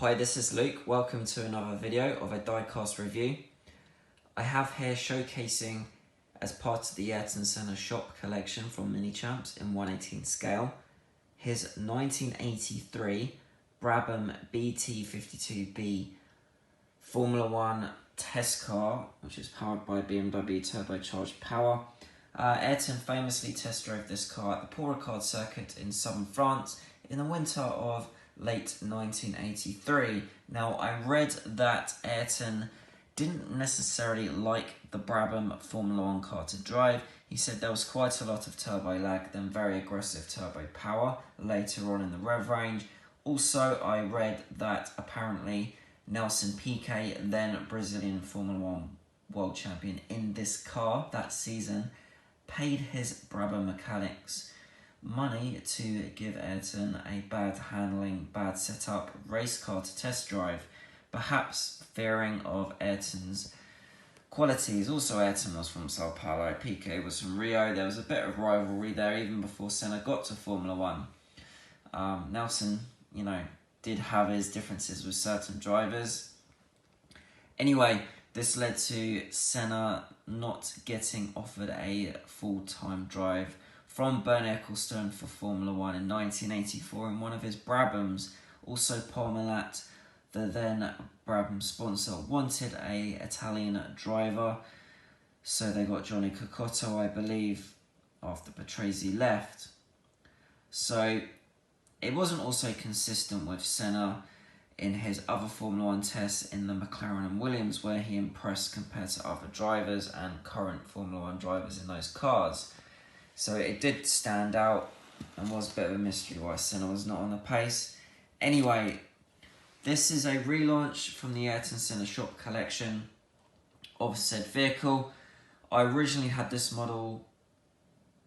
Hi, this is Luke. Welcome to another video of a Diecast review. I have here showcasing, as part of the Ayrton Senna Shop collection from Minichamps in 1/18 scale, his 1983 Brabham BT52B Formula 1 test car, which is powered by BMW turbocharged power. Ayrton famously test drove this car at the Paul Ricard circuit in southern France in the winter of late 1983. Now, I read that Ayrton didn't necessarily like the Brabham Formula 1 car to drive. He said there was quite a lot of turbo lag, then very aggressive turbo power later on in the rev range. Also, I read that apparently Nelson Piquet, then Brazilian Formula 1 world champion in this car that season, paid his Brabham mechanics money to give Ayrton a bad handling, bad setup race car to test drive, perhaps fearing of Ayrton's qualities. Also, Ayrton was from Sao Paulo, Piquet was from Rio. There was a bit of rivalry there even before Senna got to Formula 1. Nelson, did have his differences with certain drivers. Anyway, this led to Senna not getting offered a full-time drive from Bernie Ecclestone for Formula 1 in 1984 in one of his Brabhams. Also, Parmalat, the then Brabham sponsor, wanted an Italian driver, so they got Johnny Cocotto, I believe, after Patrese left. So it wasn't also consistent with Senna in his other Formula 1 tests in the McLaren and Williams, where he impressed compared to other drivers and current Formula 1 drivers in those cars. So it did stand out and was a bit of a mystery why Senna was not on the pace. Anyway, this is a relaunch from the Ayrton Senna Shop collection of said vehicle. I originally had this model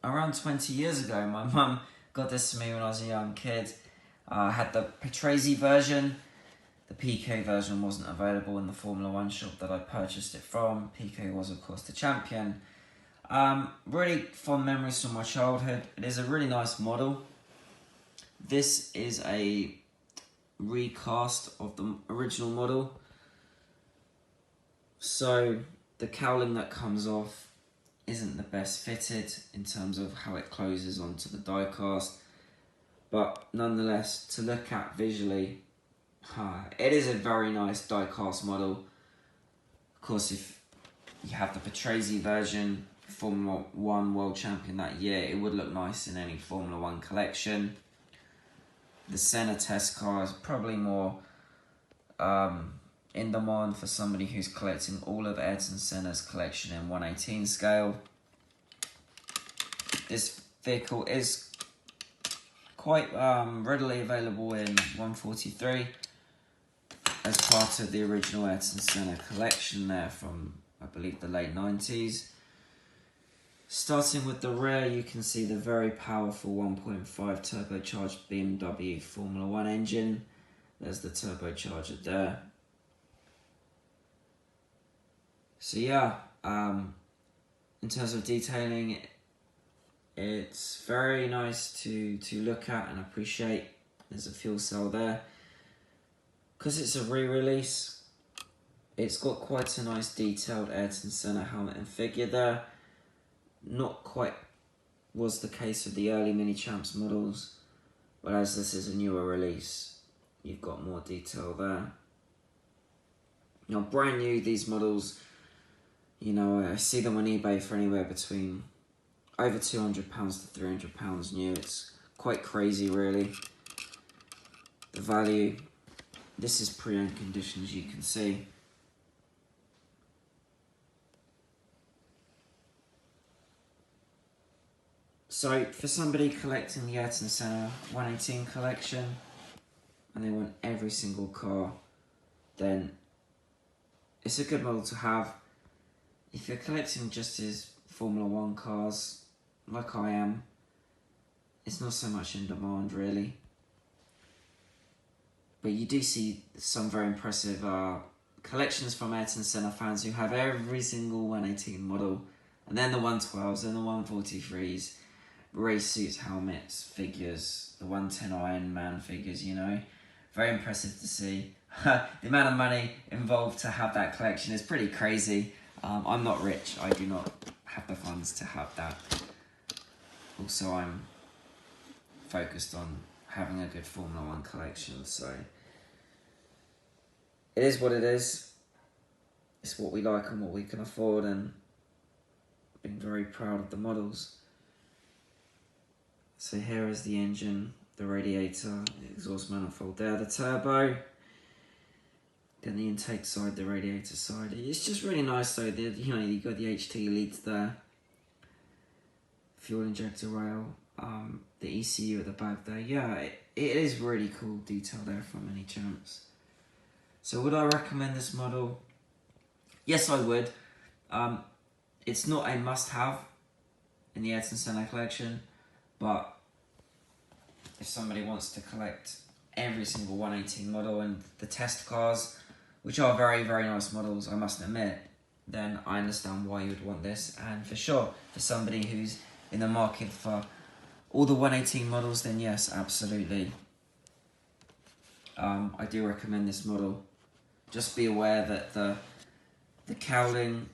around 20 years ago. My mum got this to me when I was a young kid. I had the Patrese version. The Piquet version wasn't available in the Formula 1 shop that I purchased it from. Piquet was, of course, the champion. Really fond memories from my childhood. It is a really nice model. This is a recast of the original model. So the cowling that comes off isn't the best fitted in terms of how it closes onto the diecast, but nonetheless, to look at visually, it is a very nice diecast model. Of course, if you have the Patrese version, Formula 1 world champion that year, it would look nice in any Formula 1 collection. The Senna test car is probably more in demand for somebody who's collecting all of Ayrton Senna's collection in 1/18 scale. This vehicle is quite readily available in 143 as part of the original Ayrton Senna collection there from, I believe, the late 90s. Starting with the rear, you can see the very powerful 1.5 turbocharged BMW Formula 1 engine. There's the turbocharger there. So yeah, in terms of detailing, it's very nice to look at and appreciate. There's a fuel cell there. Because it's a re-release, it's got quite a nice detailed Ayrton Senna helmet and figure there. Not quite was the case with the early Minichamps models, but as this is a newer release, you've got more detail there. Now, brand new, these models, I see them on eBay for anywhere between over £200 to £300 new. It's quite crazy, really. The value, this is pre-owned condition, as you can see. So, for somebody collecting the Ayrton Senna 1/18 collection, and they want every single car, then it's a good model to have. If you're collecting just his Formula 1 cars, like I am, it's not so much in demand, really. But you do see some very impressive collections from Ayrton Senna fans who have every single 1/18 model, and then the 112s and the 143s, race suits, helmets, figures, the 110 Iron Man figures, very impressive to see. The amount of money involved to have that collection is pretty crazy. I'm not rich, I do not have the funds to have that. Also, I'm focused on having a good Formula 1 collection, so it is what it is. It's what we like and what we can afford, and being very proud of the models. So here is the engine, the radiator, the exhaust manifold there, the turbo, then the intake side, the radiator side. It's just really nice though. You got the HT leads there, fuel injector rail, the ECU at the back there. Yeah, it is really cool detail there from Minichamps. So would I recommend this model? Yes, I would. It's not a must-have in the Ayrton Senna collection, but if somebody wants to collect every single 118 model and the test cars, which are very, very nice models, I must admit, then I understand why you would want this. And for sure, for somebody who's in the market for all the 118 models, then yes, absolutely. I do recommend this model. Just be aware that the cowling,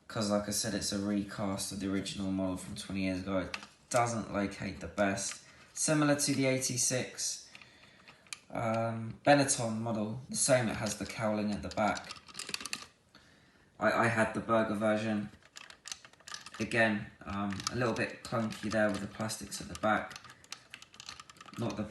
because like I said, it's a recast of the original model from 20 years ago, it doesn't locate the best. Similar to the 86 Benetton model, the same, it has the cowling at the back. I had the burger version. Again, a little bit clunky there with the plastics at the back. Not the